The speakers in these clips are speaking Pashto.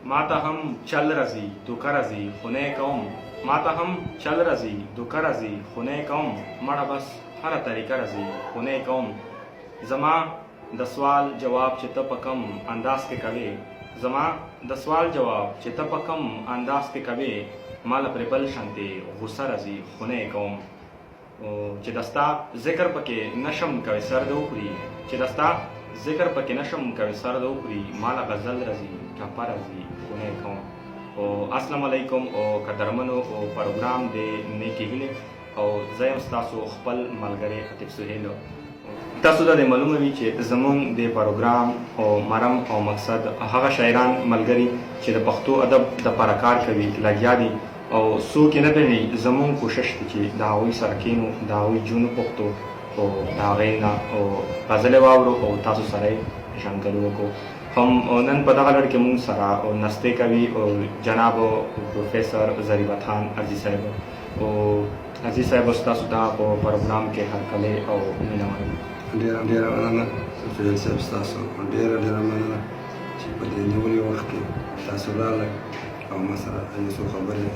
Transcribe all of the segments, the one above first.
माता हम चल रजी दुकर रजी खुने कौम माता हम चल रजी दुकर रजी खुने कौम मड़ा बस हर तरीका रजी खुने कौम जमा द सवाल जवाब चित पकम अंदाज के कवे जमा द सवाल जवाब चित पकम अंदाज के कवे माल प्रबल शांति गुस्सा रजी खुने कौम चिदस्ता जिक्र पके नशम कवे सर्द उपरी चिदस्ता जिक्र पके नशम कवे सर्द उपरी माला गजल रजी टपा रजी खुने कौम अस्सलाम वालेकुम कदरमनो प्रोग्राम दे नेकी हिले او زیم ستاسو خپل ملګری عتیق سهیل تاسو د معلومه وی چې زمون د پروګرام او مرم او مقصد هغه شاعران ملګری چې د پښتو ادب د پرکار کوي لګیا دي او څوک نه دی زمون کوشش دي چې دا وی سرکینو دا وی جون پښتو او دا غینا او غزل واورو او تاسو سره شانګلو کو هم نن په دغه لړ کې مون سره او نسته کوي او جناب پروفیسور ظریف خان عزیز صاحب او عزیز صاحب تاسو دا په پروګرام کې هرکله او مینه وایي ډېر مننه سفیر صاحب تاسو ډېر مننه چې په دې نیولې وخت کې تاسو راغلئ او ما سره یو څو خبرې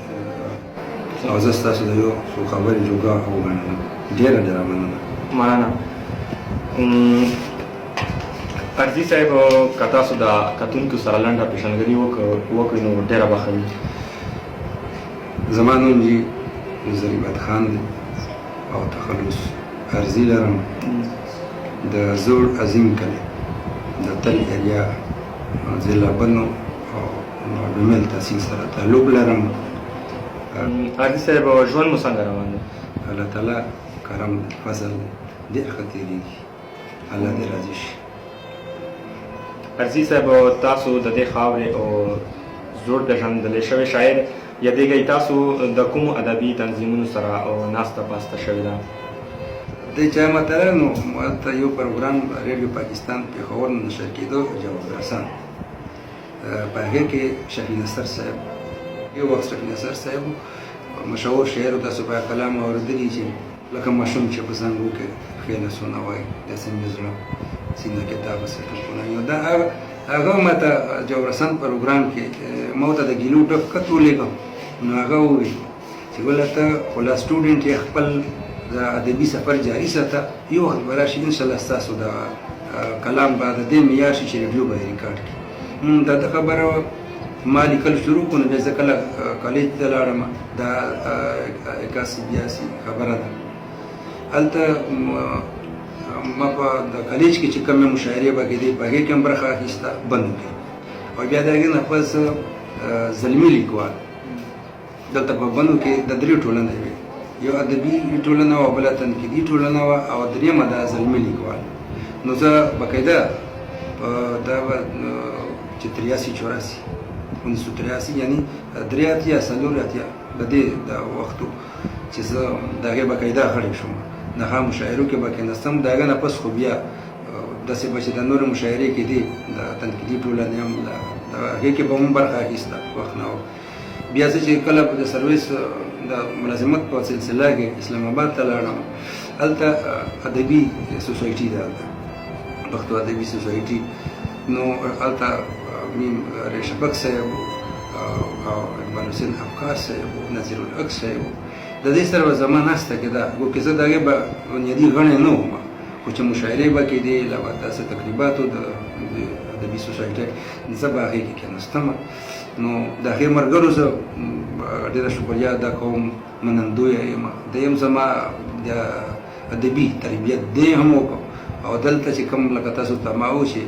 او زه ستاسو د یو څو خبرې جوګه وګڼم ډېر مننه عزیز صاحب که تاسو د کتونکو سره لنډه پیژندګلي وکړئ نو ډېره به ښه وي زما نوم جي ظریف خان دی او تخلص ارزي لرم د زوړ عظیم کلی د تل ایریا ضلع بنو او بمیل تحصیل سره تعلق لرم عزیز صاحب ژوند مو څنګه روان دی الله تعالی کرم فضل دې ښه تېرېږي الله دې راضي شي عزیز صاحب تاسو د دې خاورې او زوړ پېژندلی شوی شاعر یادېږئ تاسو د کومو ادبي تنظیمونو سره او ناسته پاسته شوې ده د چا مطلب نو ماته یو پروګرام ریډیو پاکستان پېښور نه نشر کېدو جواب رسان په هغې کې شفیع نصر صاحب یو وخت شفیع نصر صاحب مشهور شاعر تاسو په کلام اورېدلي چې لکه ماشوم چې په زنګو کې ښې لاسونه وایي داسې مې زړه سینه کې دا به سټکونه یو دا هغه ماته جواب رسان پروګرام کې ما ورته د ګیلو ډکټ ولیکم نو هغه وویل چې ګوله ته خو لا سټوډنټ یې خپل د ادبي سفر جاري ساته یو وخت به راشي انشاءالله ستاسو د کلام به د دې معیار شي چې ریډیو به یې ریکارډ کړي دا خبره ما لیکل شروع کړو نو بیا زه کله کالج ته لاړم دا 81 خبره ده هلته ما په د کالج کې چې کومې مشاعرې به کېدې په هغې کې هم برخه اخیسته بند کړې او بیا د هغې نه پس زلمي لیکوال دلته په بندو کې د درې ټولنې وې یو ادبي ټولنه وه بله تنقیدي ټولنه وه او درېیمه د زلمي لیکوال نو زه باقاعده دا به چې 83 1983 یعنې 83 یا 84 د دې د وختو چې زه د هغې باقاعده غړی شوم د هغه مشاعرو کې به کېناستم د هغه نه پس خو بیا داسې به چې د نورې مشاعرې کې دي د تنقیدي ټولنې هم د هغې کې به هم برخه اخیسته وخت نه و بیا زه چې کله د سرویس د ملازمت په سلسله کې اسلام آباد ته لاړم هلته ادبي سوسایټي ده هلته پښتو ادبي سوسایټي نو هلته میم ریشبک صاحب او اقبال حسین افکار صاحب نظیر الحق صاحب د دې سره زما ناسته کېده ګوکې زه د هغې به بنیادي غړی نه وم خو چې مشاعرې به کېدې علاوه داسې تقریباتو د ادبي سوسایټۍ زه به هغې کې کېناستم نو د هغې ملګرو زه ډېره شکریا ادا کوم منندویه یم دویم زما د ادبي تربیت دی هم وکړو او دلته چې کوم لکه تاسو ته ما و چې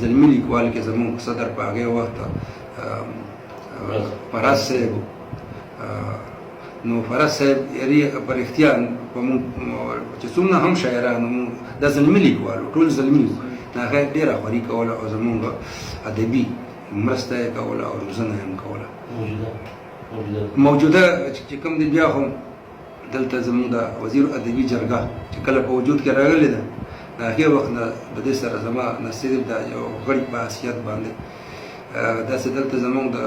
زلمي لیکوال کې زموږ صدر په هغې وخت فراز صاحب نو فراز صاحب یعنې په رښتیا چې څومره هم شاعران دا زلمي لیکوال ټول زلمي وو نو هغه ډېره خواري کوله او زموږ ادبي مرسته یې کوله او روزنه یې هم کوله موجوده چې کوم دی بیا خو دلته زموږ د وزیر ادبي جرګه چې کله په وجود کې راغلې ده د هغې وخت نه د دې سره زما نصیب د یو غړي په حیثیت باندې داسې دلته زموږ د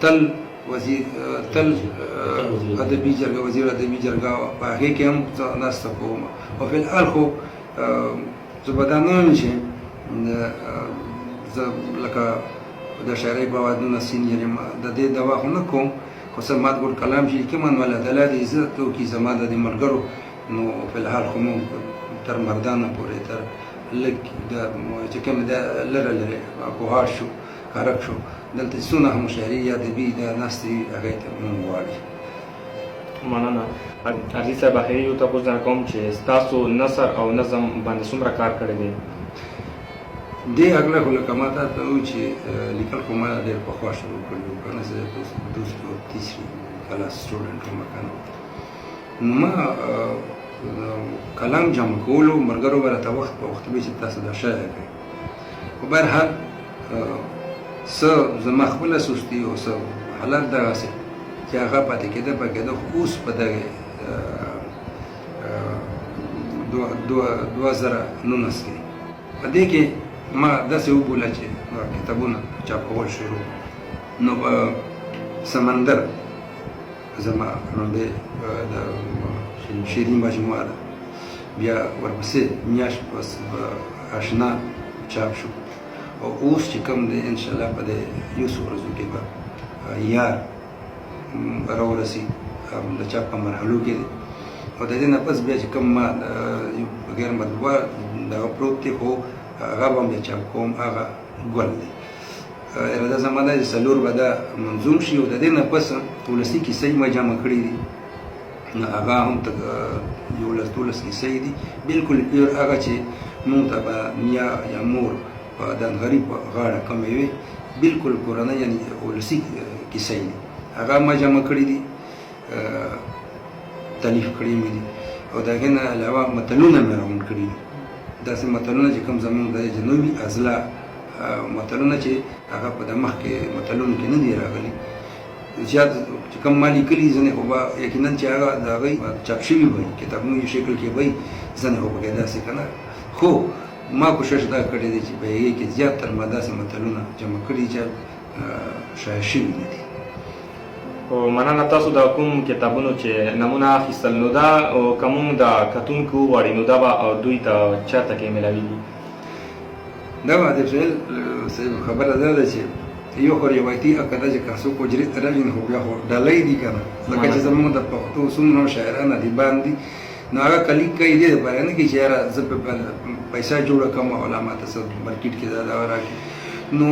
تل ادبي جرګه وزیر ادبي جرګه په هغې کې هم ناسته کوم او فی الحال خو زه به دا نه وایم چې زه لکه د شاعرۍ په وادونه سینیر یم د دې دوا خو نه کوم خو څه مات ګل کلام چې کوم الله تعالی دې عزت وکړي زما د دې ملګرو نو فلحال خو مونږ تر مردانه پورې تر لږ د چې کوم د لرې کوهاټ شو کارک شو دلته څونه هم شاعري یا ادبي د ناستې هغې ته مونږ غواړي. مننه. عزیز صاحب اخري یو تپوس در کوم چې ستاسو نثر او نظم باندې څومره کار کړی دی؟ دې هکله خو لکه ما تا ته ووایي چې لیکل خو ما ډېر پخوا شروع کړي وو که نه زه دوسري او تیسري کلاس سټوډنټ وم که نه نو ما کلام جمع کولو ملګرو به راته وخت په وخت وایي چې تاسو دا شعر کوئ خو بهرحال څه زما خپله سستي او څه حالت دغسې چې هغه پاتې کېده په کېده خو اوس په دغې 2019 کې په دې کې ما داسې وبوله چې کتابونه چاپ کول شروع نو په سمندر زما لومړی د شعري مجموعه ده بیا ورپسې میاشت پس اشنا چاپ شو او اوس چې کوم دی انشاءالله په دې یو څو ورځو کې به یار راورسي د چاپ په مرحلو کې دی او د دې نه پس بیا چې کوم ما بغیر مطبوعه دغه پروت دی خو هغه به هم بیا چاپ کوم هغه ګل دی اراده زما ده چې څلور به دا منظوم شي او د دې نه پس ولسي کیسې ما جمع کړي دي نو هغه هم 11-12 کیسې دي بلکل پیور هغه چې مونږ ته به نیا یا مور په دنغري په غاړه کومې وي بلکل کورنۍ یعنې ولسي کیسې دي هغه ما جمع کړي دي تالیف کړي مې دي او د هغې نه علاوه متلونه مې راغونډ کړي دي داسې متلونه چې کوم زموږ د جنوبي اضلاع متلونه چې هغه په د مخکې متلونو کې نه دي راغلي زیات چې کوم ما لیکلي ځینې خو به یقینا چې هغه د هغوی چاپ شوي به وي کتابونو شکل کې به وي ځینې خو پکې داسې که نه خو ما کوشش دا کړی دی چې په هغې کې زیاتره ما داسې متلونه جمع کړي چې شایع شوي نه دي. مننه. تاسو د کوم کتابونو چې نمونه اخیستل نو دا که مونږ د کتونکو وغواړي نو دا به دوی ته چېرته کې میلاویږي؟ دا به د فعل صاحب خبره دا ده چې یو خو روایتي عقیده چې که څوک حجرې ته راځي نو بیا خو ډالۍ دي که نه لکه چې زموږ د پښتو څومره شاعران ادیبان دي نو هغه کلیک کوي دې دپاره نه کوي چې یاره زه پیسه جوړه کړم او لا ماته څه مارکېټ کې دا راکړي نو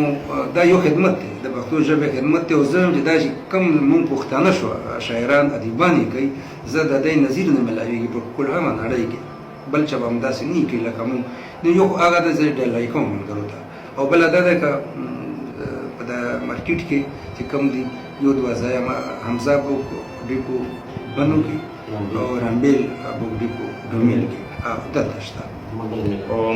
دا یو خدمت دی د پښتو ژبې خدمت دی او زه هم چې دا چې کوم مونږ پښتانه شو شاعران ادیبان یې کوي زه د دې نظیر نه میلاویږي په کلهمه نړۍ کې بل چا به همداسې نه کوي لکه مونږ نو یو هغه د زه ډالۍ کوم ملګرو ته او بله دا ده که په د مارکېټ کې چې کوم دي یو دوه ځایه حمزه بوک ډیپو بنو کې او رامبیل بوک ډیپو ډومیل کې دلته شته.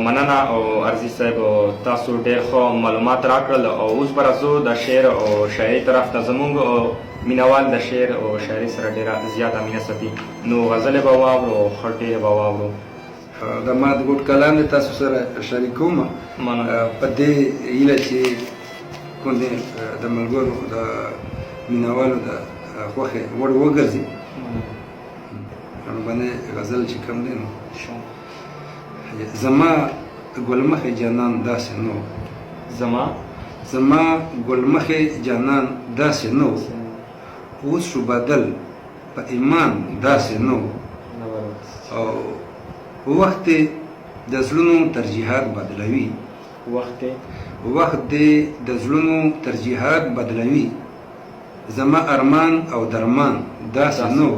مننه او عزیز صاحب تاسو ډېر ښه معلومات راکړل او اوس به راځو د شعر او شاعرۍ طرف ته زموږ مینوال د شعر او شاعرۍ سره ډېره زیاته مینه ساتي نو غزلې به واورو او خټې به واورو. د ما د ګوډ کلام د تاسو سره شریکوم په دې هیله چې کوم دی د ملګرو د مینوالو د خوښې وړ وګرځي باندې غزل چې کوم دی نو زما ګلمخې جانان داسې نو زما ګلمخې جانان داسې نو اوس شو بدل په ایمان داسې نو او وخت د زړونو ترجیحات بدلوي وخت د زړونو ترجیحات بدلوي زما ارمان او درمان داسې نو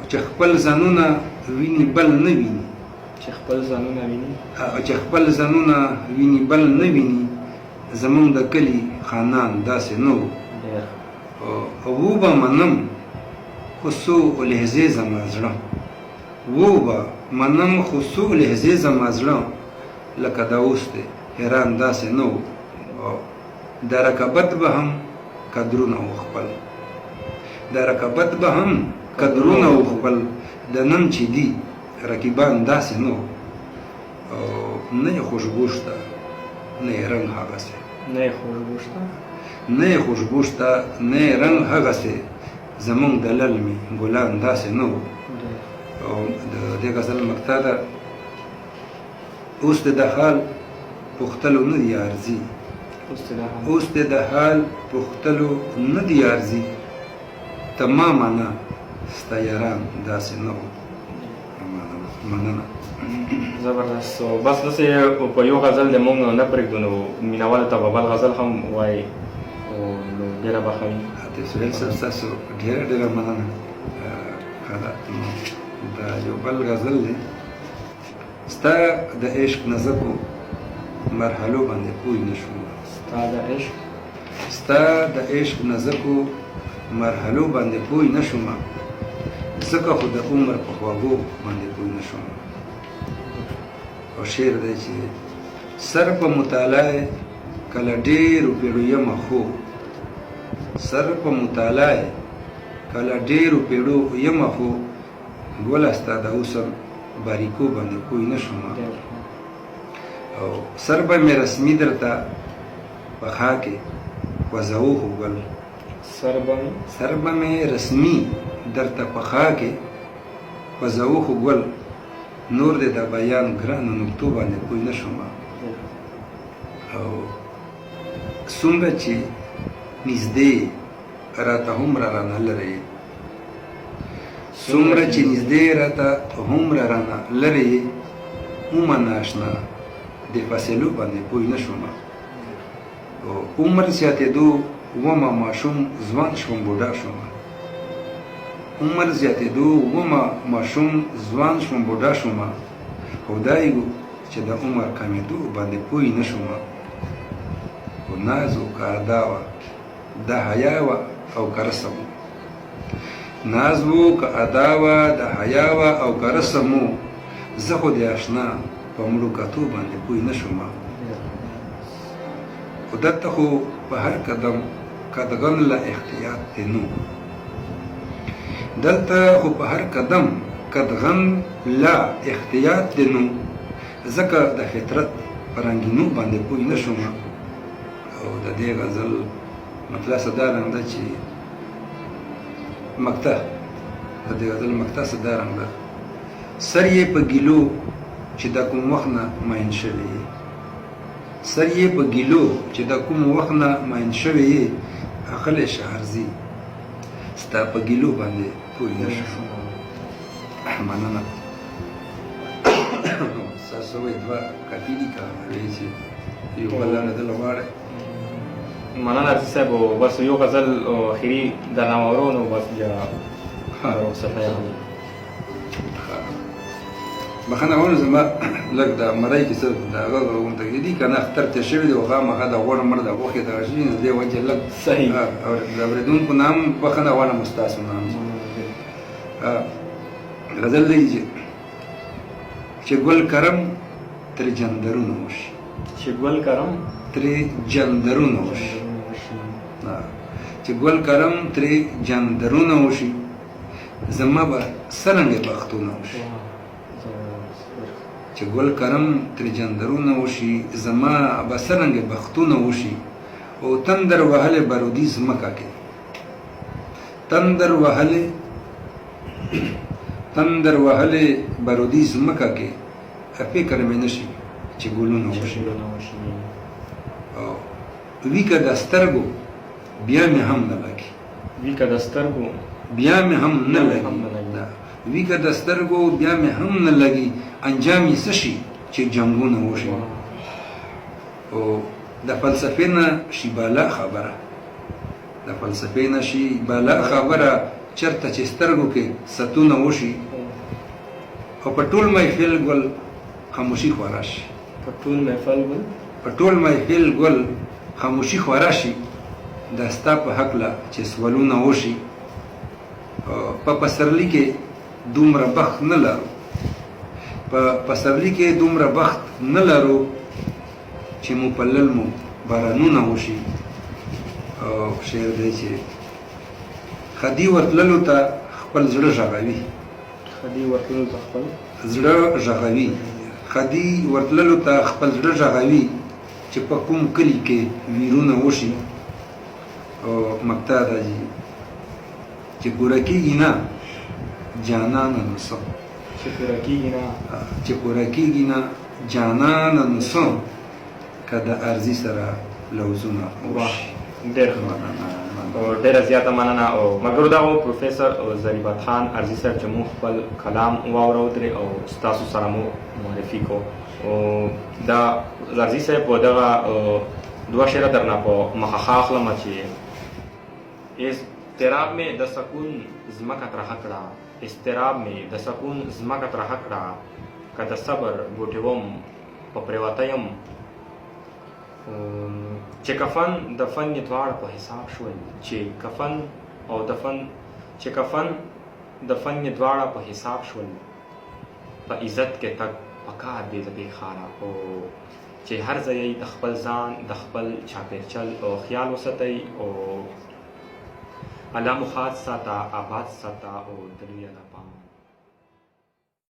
چې خپل ځانونه ویني بل نه ویني چې خپل ځانونه ویني بل نه ویني زمونږ د کلي خانان داسې نو او به منم خو څو لحظې زما زړه لکه دا اوس دی حیران داسې نو د رقابت به هم قدرونه وخپل د نن چې دي رقیبان داسې نو نه یې خوشبو شته نه یې رنګ هغسې نه یې رنګ هغسې زمونږ د للمې ګلان داسې نو او د دې غزل مقطع ده اوس د حال پوښتلو نه دي ارزي اوس دې د حال پوښتلو نه دي ارزي تماماً ستا یاران داسې نه وو. مننه. زبردست. بس داسې په یو غزل د مونږ نه پرېږدو نو مینهوالو ته به بل غزل هم وایي نو ډېره به ښه وي. سهیل صاحب ستاسو ډېره ډېره مننه. ښه ده. دا یو بل غزل دی. ستا د عشق نزکو مرحلو باندې پوه نه شوم. ستا د عشق نزکو مرحلو باندې پوه نه شوم، ځکه خو د عمر په خواږو باندې پوه نه شوم. او شعر دی چې سر په مطالعه کله ډېرو پیړو یمه خو سر په مطالعه کله ډېرو پیړو یمه خو ګوله ستا د حسن باریکو باندې پوه نه شوم. او سر به مې رسمي درته په خوا کې وځو خو ګل سر به مې رسمي درته په خوا کې وځو خو ګل نور دې د بیان ګرانو نقطو باندې پوه نه شوم. او څومره چې نږدې راته هومره رانه لرې څومره چې نږدې راته هومره رانه لرې ومه ناشنا د فاصلو باندې پوه نه شوم. او عمر زیاتېدو ومه ماشوم ځوان شوم بوډا شوم. عمر زیاتېدو ومه ماشوم ځوان شوم بوډا شوم. خدای وو چې د عمر کمېدو باندې پوه نه شوم. خو ناز و که ادا وه د حیا وه او که رسم ناز و که ادا وه د حیا وه او که رسم و زه خو د اشنا په مړو کتو باندې پوه نه شوم. خو دلته خو په هر قدم قدغن له احتیاط دی نو دلته خو په هر قدم قدغن له احتیاط دی نو ځکه د فطرت په رنګینو باندې پوه نه شوم. او د دې غزل مطلع څه دا رنګ ده چې مقطع د دې غزل مقطع څه دا رنګ ده سر یې په ګیلو چې د کوم وخت نه ماین شوی سر یې په ګیلو چې د کوم وخت نه ماین شوی عقل شهرزي ستا په ګیلو باندې پوه نه شوم. مننه. ستاسو وایي دوه کافي دي که وایي چې یو بل اورېدل غواړئ؟ مننه عزیز صاحب. بس یو غزل اخري درنه واورو نو بس بیا صفحه بخښنه غواړم زما لږ د مرۍ کې څه د هغه غونډه کې دي که نه اختر تېر شوي دي او خامخا د غوړ مړ د غوښې دغه شي نو دې وجې لږ صحیح او د اورېدونکو نه هم بخښنه غواړم ستاسو نه هم غزل دی چې ګل کرم ترې جندرونه وشي چې ګل کرم ترې جندرونه وشي چې ګل کرم ترې جندرونه وشي زما به څرنګې بختونه وشي چې ګل کرم ترې جندرونه وشي زما به څرنګې بختونه وشي. او تندر وهلې بارودي ځمکه کې تندر وهلې بارودي ځمکه کې فکر مې نشي چې ګلونه وشي. او وی که د سترګو بیا مې هم نه لګي وی که د سترګو بیا مې هم نه لګي انجام یې څه شي چې جنګونه وشي. او د فلسفې نه شي بالا خبره چرته چې سترګو کې ستونه وشي. او په ټول محفل ګل خاموشي خورا شي په ټول محفل ګل خاموشي خورا شي. دا ستا په هکله چې سوالونه وشي. په پسرلي کې دومره بخت نه لرو چې مو په لل مو بارانونه وشي. او شعر دی چې خدي ورتللو ته خپل زړه غږوي چې په کوم کلي کې ویرونه وشي. او مقطع دا چې پوره کېږي نه جانانه نو څه چې پوره کېږي نه جانانه نو څه که د ارزي سره لوزونه وشي. ډېر او ډېره زیاته مننه. او مګر دا و پروفیسر ظریفت خان ارزي صاحب چې موږ خپل کلام واورود او ستاسو سره مو معرفي کو. او دا ارزي صاحب په دغه دوه شعره درنه په مخه ښه اخلم چې اضطراب مې د سکون ځمکه ترخه کړه، اضطراب مې د سکون ځمکه ترخه کړه، که د صبر بوټې وم په پرېوته یم، چې کفن د فن یې دواړه په حساب شول، چې کفن د فن یې دواړه په حساب شول، په عزت کې تګ پکار دی د دې ښاره، او چې هر ځای د خپل ځان د خپل چاپېرچل او خیال وساتئ، او الله مو ښاد ساته، آباد ساته، او د لوی الله پام